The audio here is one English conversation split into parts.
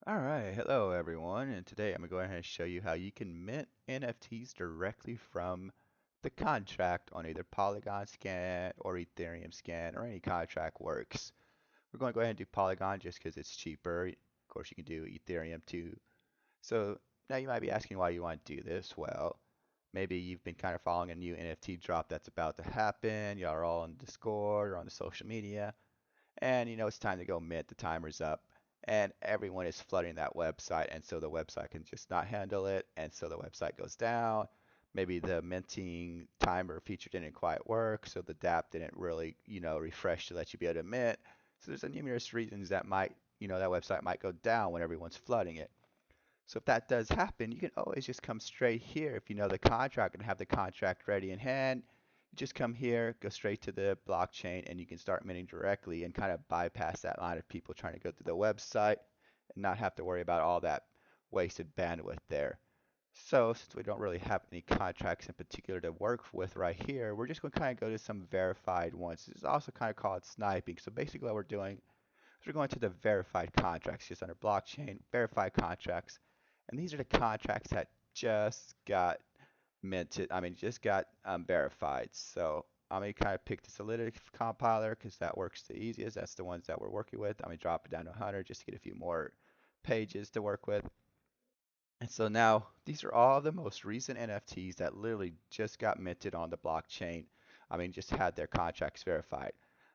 Alright, hello everyone, and today I'm going to go ahead and show you how you can mint NFTs directly from the contract on either Polygon Scan or Ethereum Scan or any contract works. We're going to go ahead and do Polygon just because it's cheaper. Of course, you can do Ethereum too. So now you might be asking why you want to do this. Well, maybe you've been kind of following a new NFT drop that's about to happen. Y'all are all on Discord or on the social media, and it's time to go mint. The timer's up, and everyone is flooding that website, and so the website can just not handle it, and so the website goes down. Maybe the minting timer feature didn't quite work, so the dApp didn't really refresh to let you be able to mint. So there's a numerous reasons that might that website might go down when everyone's flooding it. So if that does happen, you can always just come straight here if you know the contract and have the contract ready in hand. You just come here, go straight to the blockchain, and you can start minting directly and kind of bypass that line of people trying to go through the website and not have to worry about all that wasted bandwidth there. So since we don't really have any contracts in particular to work with right here, we're just going to kind of go to some verified ones. This is also kind of called sniping. So basically what we're doing is we're going to the verified contracts, just under blockchain, verified contracts. And these are the contracts that just got minted, just got verified. So I'm going to kind of pick the Solidity compiler because that works the easiest. That's the ones that we're working with. I'm going to drop it down to 100 just to get a few more pages to work with. And so now these are all the most recent NFTs that literally just got minted on the blockchain. Just had their contracts verified.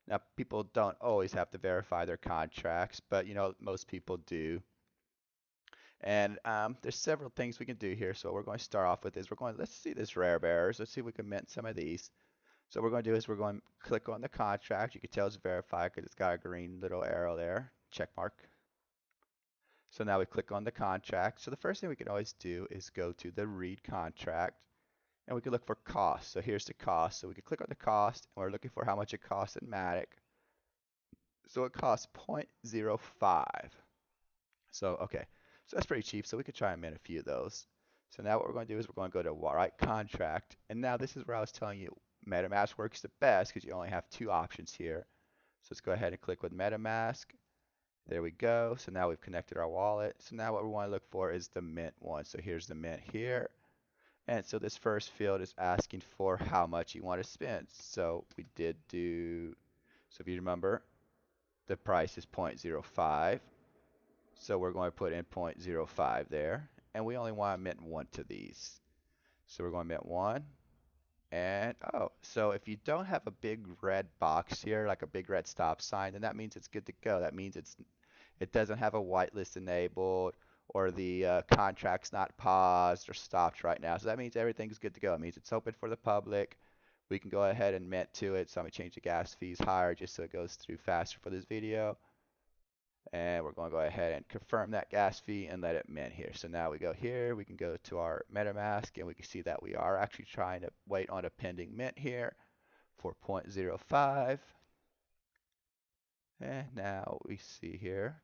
Now, people don't always have to verify their contracts, but most people do. And there's several things we can do here. So what we're going to start off with is let's see this rare bearers. Let's see if we can mint some of these. So what we're going to do is we're going to click on the contract. You can tell it's verified because it's got a green little arrow there, check mark. So now we click on the contract. So the first thing we can always do is go to the read contract and we can look for cost. So here's the cost. So we can click on the cost and we're looking for how much it costs in Matic. So it costs 0.05. So, okay. So that's pretty cheap. So we could try and mint a few of those. So now what we're going to do is we're going to go to write contract. And now this is where I was telling you MetaMask works the best because you only have two options here. So let's go ahead and click with MetaMask. There we go. So now we've connected our wallet. So now what we want to look for is the mint one. So here's the mint here. And so this first field is asking for how much you want to spend. So we did do, so if you remember, the price is 0.05. So we're going to put in 0.05 there. And we only want to mint one to these. So we're going to mint one. And oh, so if you don't have a big red box here, like a big red stop sign, then that means it's good to go. That means it doesn't have a whitelist enabled or the contract's not paused or stopped right now. So that means everything's good to go. It means it's open for the public. We can go ahead and mint to it. So I'm going to change the gas fees higher just so it goes through faster for this video. And we're going to go ahead and confirm that gas fee and let it mint here. So now we go here, we can go to our MetaMask and we can see that we are actually trying to wait on a pending mint here for 0.05. And now we see here.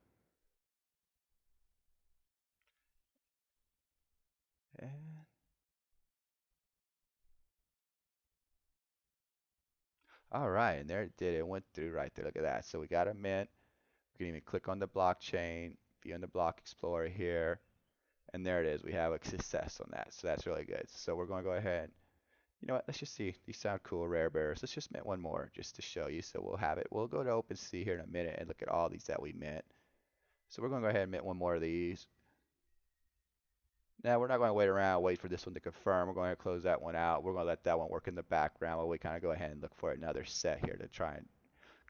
And all right, and there it did. It went through right there. Look at that. So we got a mint. We can even click on the blockchain, view in the block explorer here, and there it is. We have a success on that. So that's really good. So we're going to go ahead. You know what? Let's just see. These sound cool, rare bears. Let's just mint one more just to show you. So we'll have it. We'll go to OpenSea here in a minute and look at all these that we mint. So we're going to go ahead and mint one more of these. Now we're not going to wait around, wait for this one to confirm. We're going to close that one out. We're going to let that one work in the background while we kind of go ahead and look for another set here to try and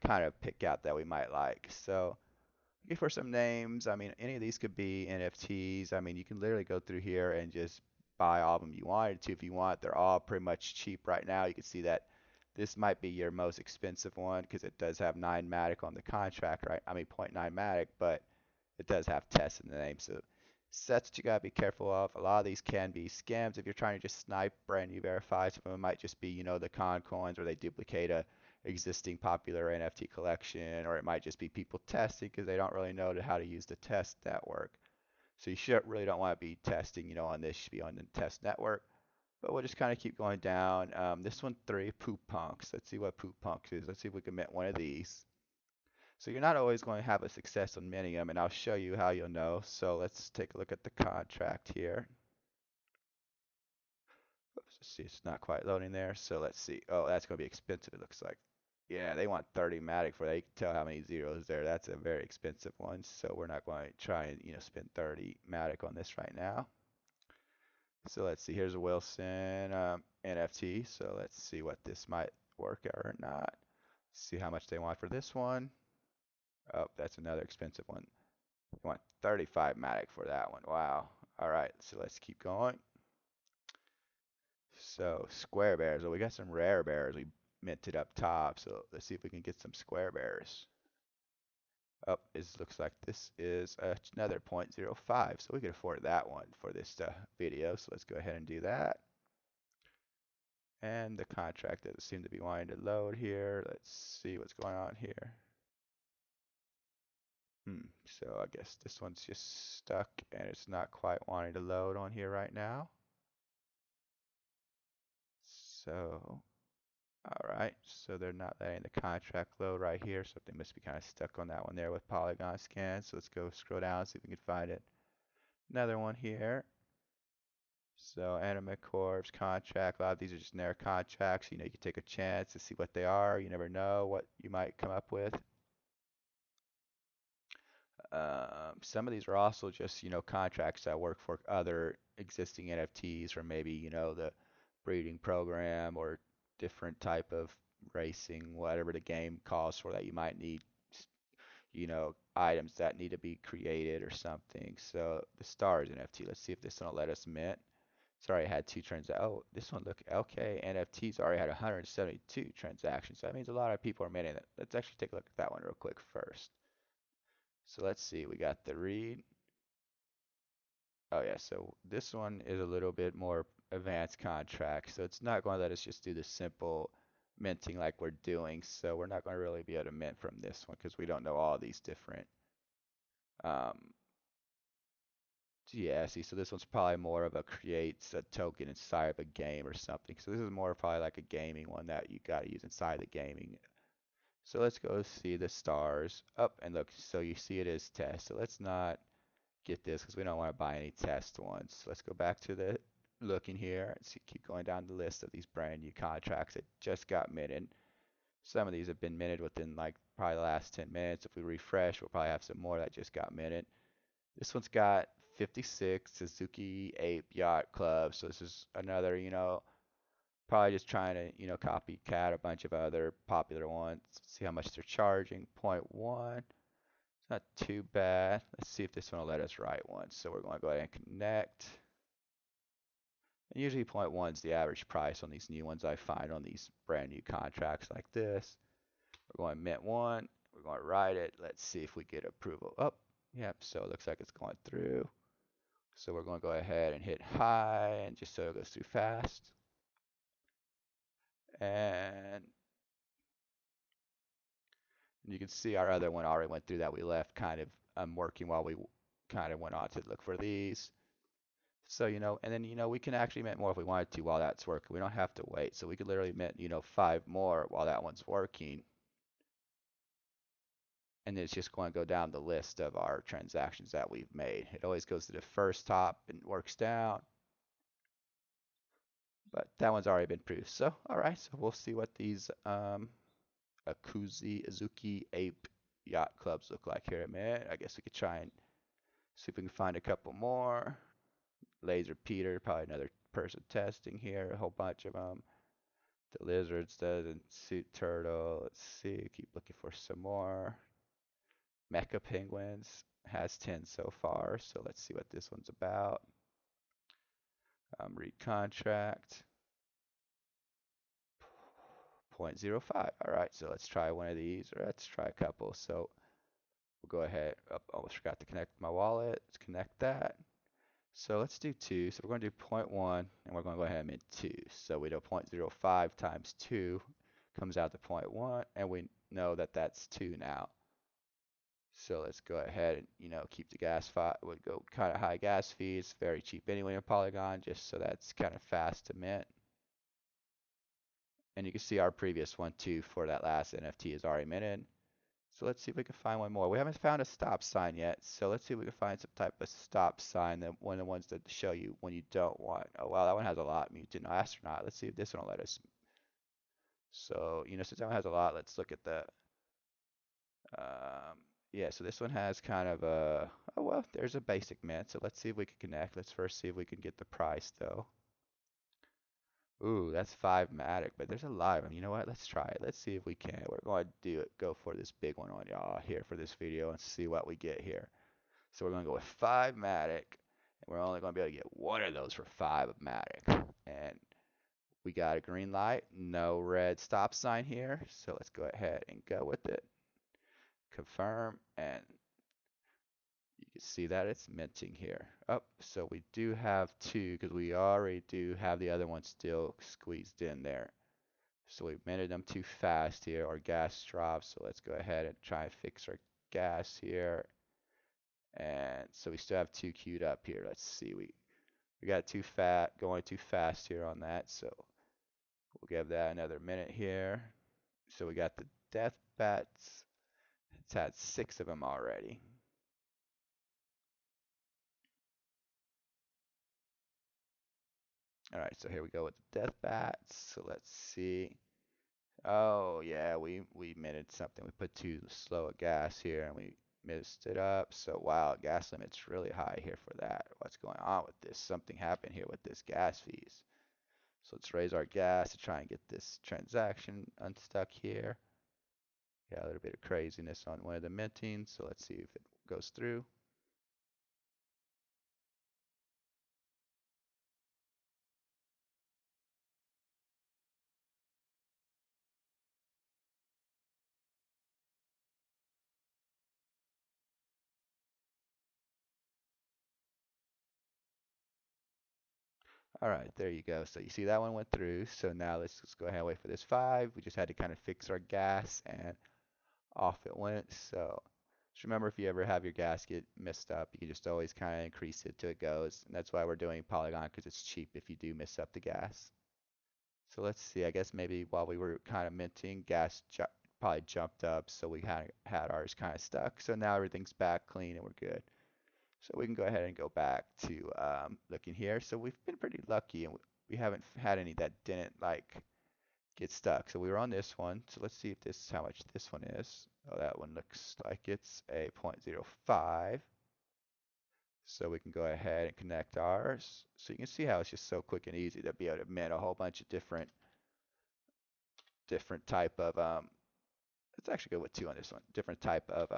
kind of pick out that we might like. So looking for some names. Any of these could be NFTs. You can literally go through here and just buy all of them you wanted to if you want. They're all pretty much cheap right now. You can see that this might be your most expensive one because it does have 9 Matic on the contract, right? 0.9 Matic, but it does have test in the name. So sets that you gotta be careful of. A lot of these can be scams if you're trying to just snipe brand new verified. Some of them might just be, the con coins, or they duplicate a existing popular NFT collection, or it might just be people testing because they don't really know how to use the test network. So you really don't want to be testing, on this. You should be on the test network. But we'll just kind of keep going down. This one, 3 poop punks. Let's see what poop punks is. Let's see if we can mint one of these. So you're not always going to have a success on minting them, and I'll show you how you'll know. So let's take a look at the contract here. Oops, let's see, it's not quite loading there. So let's see. Oh, that's going to be expensive, it looks like. Yeah, they want 30 Matic for that. You can tell how many zeros there. That's a very expensive one. So we're not going to try and, spend 30 Matic on this right now. So let's see. Here's a Wilson NFT. So let's see what this might work out or not. See how much they want for this one. Oh, that's another expensive one. They want 35 Matic for that one. Wow. All right. So let's keep going. So square bears. Well, we got some rare bears. We minted up top. So let's see if we can get some square bears. Oh, it looks like this is another 0.05. So we can afford that one for this video. So let's go ahead and do that. And the contract doesn't seem to be wanting to load here. Let's see what's going on here. So I guess this one's just stuck and it's not quite wanting to load on here right now. So, all right. So they're not letting the contract load right here. So they must be kind of stuck on that one there with Polygon scan. So let's go scroll down, see if we can find it. Another one here. So Anime Corps contract. A lot of these are just generic contracts. You can take a chance to see what they are. You never know what you might come up with. Some of these are also just, contracts that work for other existing NFTs or maybe, the breeding program or different type of racing, whatever the game calls for that you might need, items that need to be created or something. So the stars NFT, let's see if this one will let us mint. It's already had two transactions. Oh, this one, look, okay, NFTs already had 172 transactions. So that means a lot of people are minting it. Let's actually take a look at that one real quick first. So let's see, we got the read. Oh yeah, so this one is a little bit more advanced contract. So it's not going to let us just do the simple minting like we're doing. So we're not going to really be able to mint from this one because we don't know all these different. Um, yeah, see, so this one's probably more of a creates a token inside of a game or something. So this is more probably like a gaming one that you got to use inside the gaming. So let's go see the stars. Up and look, so you see it is test. So let's not get this because we don't want to buy any test ones. Let's go back to the looking here and see, keep going down the list of these brand new contracts that just got minted. Some of these have been minted within like probably the last 10 minutes. If we refresh, we'll probably have some more that just got minted. This one's got 56 Suzuki Ape Yacht Club. So this is another, probably just trying to, copycat a bunch of other popular ones. See how much they're charging. zero point 0.1. Not too bad. Let's see if this one will let us write one. So we're going to go ahead and connect. And usually 0.1 is the average price on these new ones I find on these brand new contracts like this. We're going to mint one. We're going to write it. Let's see if we get approval. Oh, yep. So it looks like it's going through. So we're going to go ahead and hit high and just so it goes through fast. And you can see our other one already went through that we left kind of working while we kind of went on to look for these. So, and then, we can actually mint more if we wanted to while that's working. We don't have to wait. So we could literally mint, 5 more while that one's working. And then it's just going to go down the list of our transactions that we've made. It always goes to the first top and works down. But that one's already been produced. So, all right. So we'll see what these Azuki Ape Yacht Clubs look like here in a minute. I guess we could try and see if we can find a couple more. Laser Peter, probably another person testing here, a whole bunch of them. The lizards doesn't suit turtle. Let's see, keep looking for some more. Mecha penguins has 10 so far, so let's see what this one's about. Read contract. 0.05. All right, so let's try one of these, or let's try a couple. So we'll go ahead. Oh, almost forgot to connect my wallet. Let's connect that. So let's do 2. So we're going to do 0.1, and we're going to go ahead and mint 2. So we do 0.05 times 2 comes out to 0.1, and we know that that's 2 now. So let's go ahead and, keep the gas fee. Would go kind of high gas fees, very cheap anyway in Polygon, just so that's kind of fast to mint. And you can see our previous one too for that last NFT is already minted. So let's see if we can find one more. We haven't found a stop sign yet, so let's see if we can find some type of stop sign, that one of the ones that show you when you don't want. Oh wow, that one has a lot. Mutant astronaut. Let's see if this one will let us. So, since that one has a lot, let's look at the. Um, yeah, so this one has kind of a. Oh well, there's a basic mint. So let's see if we can connect. Let's first see if we can get the price though. Ooh, that's 5 matic, but there's a lot of them. You know what? Let's try it. Let's see if we can. We're going to do it. Go for this big one on y'all here for this video and see what we get here. So we're going to go with 5 matic, and we're only going to be able to get one of those for 5 matic. And we got a green light, no red stop sign here. So let's go ahead and go with it. Confirm, and you can see that it's minting here. Oh, so we do have two because we already do have the other one still squeezed in there. So we minted them too fast here. Our gas dropped. So let's go ahead and try and fix our gas here. And so we still have two queued up here. Let's see. We got going too fast here on that. So we'll give that another minute here. So we got the death bats. It's had 6 of them already. All right, so here we go with the death bats. So let's see. Oh yeah, we minted something. We put too slow a gas here and we messed it up. So wow, gas limit's really high here for that. What's going on with this? Something happened here with this gas fees. So let's raise our gas to try and get this transaction unstuck here. Yeah, a little bit of craziness on one of the mintings. So let's see if it goes through. All right, there you go. So you see that one went through. So now let's just go ahead and wait for this 5. We just had to kind of fix our gas and off it went. So just remember, if you ever have your gas get messed up, you can just always kind of increase it till it goes. And that's why we're doing Polygon, because it's cheap if you do mess up the gas. So let's see. I guess maybe while we were kind of minting, gas probably jumped up, so we had ours kind of stuck. So now everything's back clean and we're good. So we can go ahead and go back to looking here. So we've been pretty lucky, and we haven't had any that didn't like get stuck. So we were on this one. So let's see if this is how much this one is. Oh, that one looks like it's a 0.05. So we can go ahead and connect ours. So you can see how it's just so quick and easy to be able to mint a whole bunch of different type of let's actually go with 2 on this one. Different type of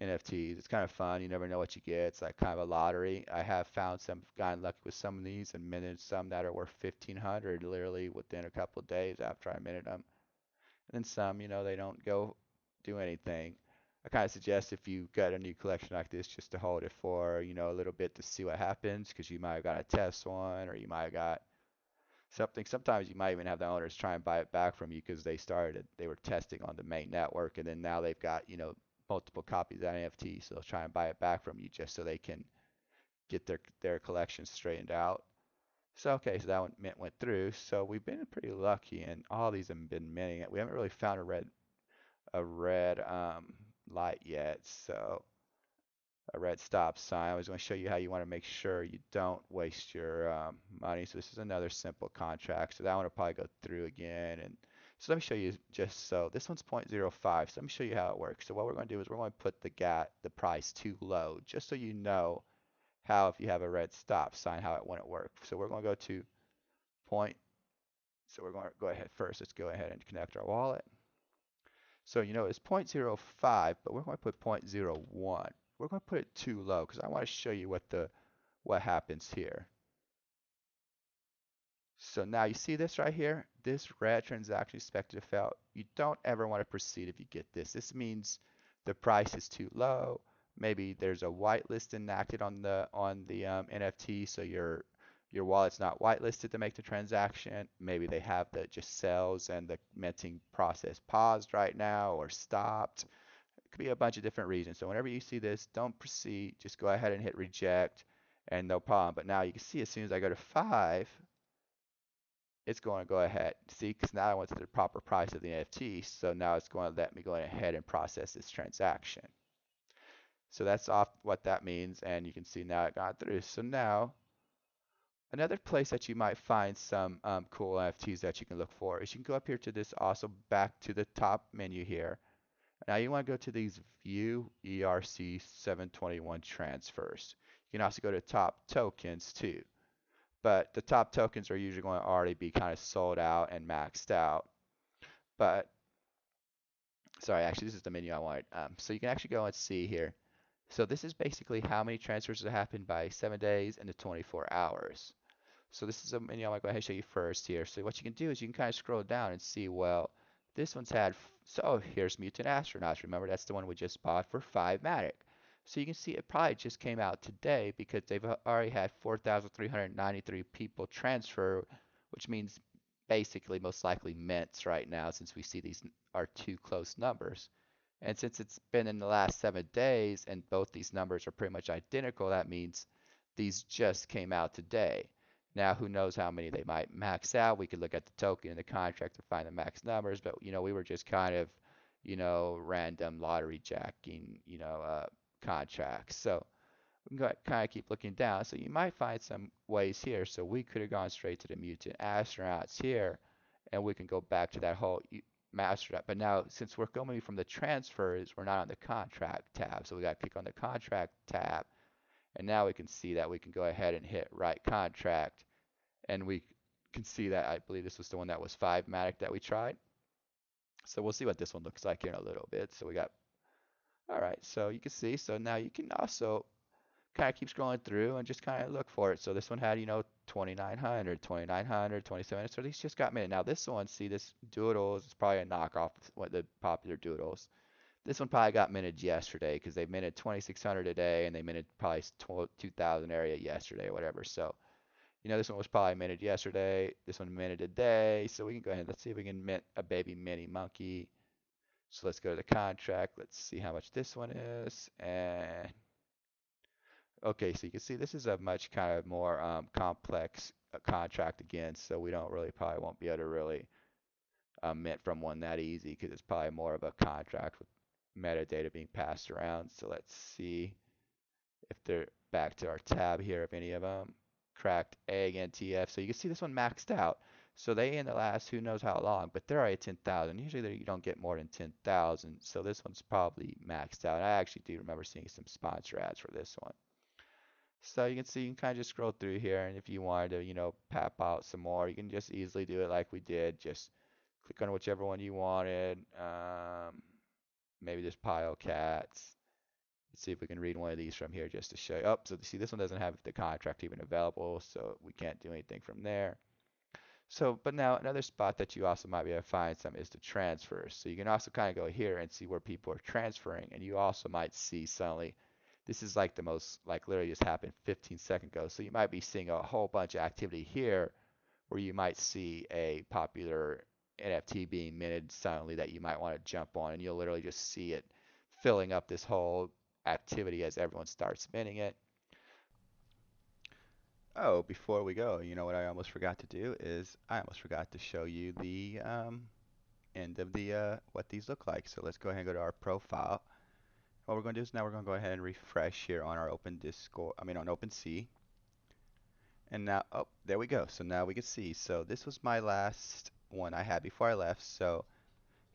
NFTs. It's kind of fun. You never know what you get. It's like kind of a lottery. I have found gotten lucky with some of these and minted some that are worth 1,500 literally within a couple of days after I minted them. And then some, they don't go do anything. I kind of suggest, if you got a new collection like this, just to hold it for, a little bit to see what happens, because you might have got a test one, or you might have got something. Sometimes you might even have the owners try and buy it back from you because they were testing on the main network, and then now they've got, multiple copies of that NFT, so they'll try and buy it back from you just so they can get their collection straightened out. So okay, so that one went through. So we've been pretty lucky, and all these have been minting it. We haven't really found a red light yet, so a red stop sign. I was going to show you how you want to make sure you don't waste your money. So this is another simple contract. So that one will probably go through again. And so let me show you, just so this one's 0.05. So let me show you how it works. So what we're going to do is we're going to put the price too low, just so you know how, if you have a red stop sign, how it wouldn't work. So we're going to go to point. So we're going to go ahead first. Let's go ahead and connect our wallet. So it's 0.05, but we're going to put 0.01. We're going to put it too low because I want to show you what happens here. So now you see this right here, this red transaction expected to fail. You don't ever want to proceed if you get this. This means the price is too low. Maybe there's a whitelist enacted on the NFT, so your wallet's not whitelisted to make the transaction. Maybe they have the just sells and the minting process paused right now or stopped. It could be a bunch of different reasons. So whenever you see this, don't proceed. Just go ahead and hit reject, and no problem. But now you can see, as soon as I go to 5, it's going to go ahead. See, because now I went to the proper price of the NFT, so now it's going to let me go ahead and process this transaction. So that's off what that means, and you can see now it got through. So now another place that you might find some cool NFTs that you can look for is you can go up here to this, also back to the top menu here. Now you want to go to these View ERC 721 transfers. You can also go to top tokens too, but the top tokens are usually going to already be kind of sold out and maxed out. But sorry, actually this is the menu I wanted. So you can actually go and see here. So this is basically how many transfers have happened by 7 days and the 24 hours. So this is a menu I'm going to go ahead and show you first here. So what you can do is you can kind of scroll down and see, well, this one's had, so here's Mutant Astronauts. Remember, that's the one we just bought for 5 Matic. So you can see it probably just came out today because they've already had 4,393 people transfer, which means basically most likely mints right now since we see these are two close numbers. And since it's been in the last 7 days and both these numbers are pretty much identical, that means these just came out today. Now, who knows how many they might max out? We could look at the token and the contract to find the max numbers, but we were just kind of, random lottery jacking, contracts. So we can kind of keep looking down. So you might find some ways here. So we could have gone straight to the mutant astronauts here, and we can go back to that whole master. But now, since we're going from the transfers, we're not on the contract tab. So we got to click on the contract tab, and now we can see that we can go ahead and hit write contract, and we can see that I believe this was the one that was 5 Matic that we tried. So we'll see what this one looks like here in a little bit. So we got, all right, so you can see, so now you can also kind of keep scrolling through and just kind of look for it. So this one had, 2,900, 2,900, 27. So these just got minted. Now this one, see this Doodles, it's probably a knockoff of what the popular Doodles. This one probably got minted yesterday because they minted 2,600 today and they minted probably 2,000 area yesterday or whatever. So, this one was probably minted yesterday. This one minted today. So we can go ahead. Let's see if we can mint a baby mini monkey. So let's go to the contract. Let's see how much this one is. And okay, so you can see this is a much kind of more complex contract again. So we don't really probably won't be able to really mint from one that easy because it's probably more of a contract with metadata being passed around. So let's see if they're back to our tab here, if any of them. Cracked egg NTF. So you can see this one maxed out. So they in the last who knows how long, but they're already at 10,000. Usually you don't get more than 10,000. So this one's probably maxed out. I actually do remember seeing some sponsor ads for this one. So you can see you can kind of just scroll through here, and if you wanted to, pap out some more, you can just easily do it like we did. Just click on whichever one you wanted. Maybe this pile cats. Let's see if we can read one of these from here just to show you. Oh, so see this one doesn't have the contract even available, so we can't do anything from there. So, but now another spot that you also might be able to find some is the transfers. So you can also kind of go here and see where people are transferring, and you also might see suddenly, this is like the most, like literally just happened 15 seconds ago. So you might be seeing a whole bunch of activity here where you might see a popular NFT being minted suddenly that you might want to jump on, and you'll literally just see it filling up this whole activity as everyone starts minting it. Oh, before we go, you know what I almost forgot to do is I almost forgot to show you the end of the what these look like. So let's go ahead and go to our profile. What we're going to do is now we're going to go ahead and refresh here on our Open Discord, I mean on OpenSea. And now, oh, there we go. So now we can see. So this was my last one I had before I left. So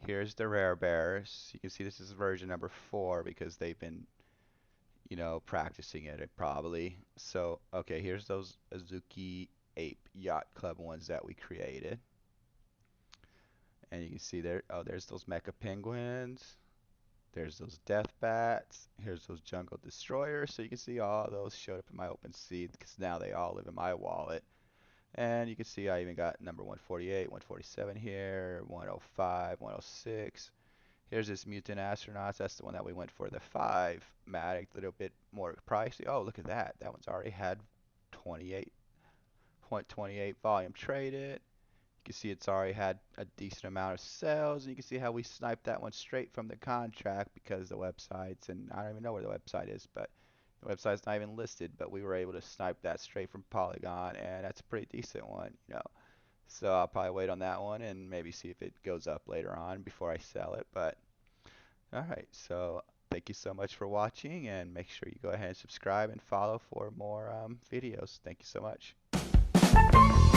here's the rare bears. You can see this is version number 4 because they've been, practicing it probably. So, okay, here's those Azuki Ape Yacht Club ones that we created. And you can see there, oh, there's those Mecha Penguins. There's those Death Bats. Here's those Jungle Destroyers. So you can see all those showed up in my OpenSea because now they all live in my wallet. And you can see I even got number 148, 147 here, 105, 106. Here's this Mutant Astronauts. That's the one that we went for, the 5 Matic, a little bit more pricey. Oh, look at that. That one's already had 28.28 volume traded. You can see it's already had a decent amount of sales. And you can see how we sniped that one straight from the contract because the websites, and I don't even know where the website is, but the website's not even listed, but we were able to snipe that straight from Polygon, and that's a pretty decent one. So I'll probably wait on that one and maybe see if it goes up later on before I sell it. But all right, so thank you so much for watching, and make sure you go ahead and subscribe and follow for more videos. Thank you so much.